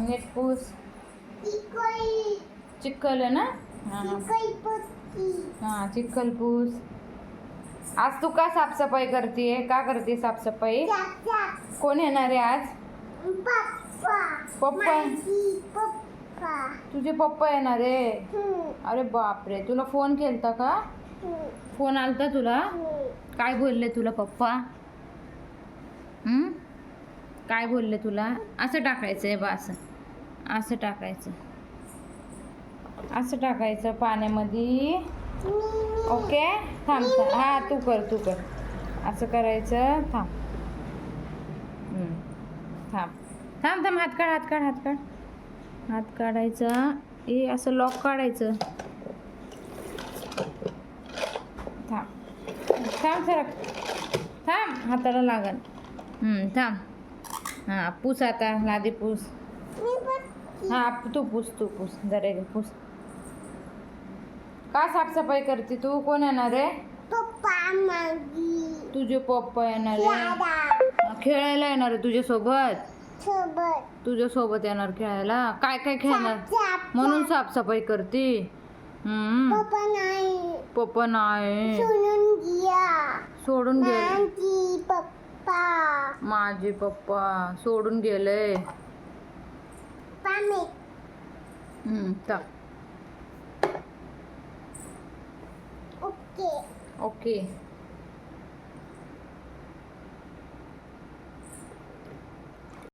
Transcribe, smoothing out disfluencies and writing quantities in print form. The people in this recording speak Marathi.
नीट पूस. चिखल आहे ना. हां चिखल पूस. आज तू का साफसफाई करते? का करते साफसफाई? कोण येणार आहे आज? पप्पा. तुझे पप्पा येणार आहे. अरे बापरे, तुला फोन केलता का? फोन आलता तुला? काय बोलले तुला पप्पा? काय बोलले तुला? असं टाकायचं आहे बा, असं असं टाकायचं, असं टाकायचं पाण्यामध्ये. ओके थांब. हा तू कर असं करायचं. थांब थांब थांब थांब. हात काढ. हात काढायचा. असं लॉक काढायचं. थांब सरक. थांब, हाताला लागल. थांब. हां पूस आता. लादी पूस. हां तू पूस जरे पूस. का साफसफाई करते तू? कोण येणार आहे? तुझे पप्पा येणार आहे. खेळायला येणार आहे तुझ्यासोबत येणार खेळायला. काय खेळणार म्हणून साफसफाई करते. पप्पा नाही. सोडून गेले. माझे पप्पा सोडून गेले. ओके.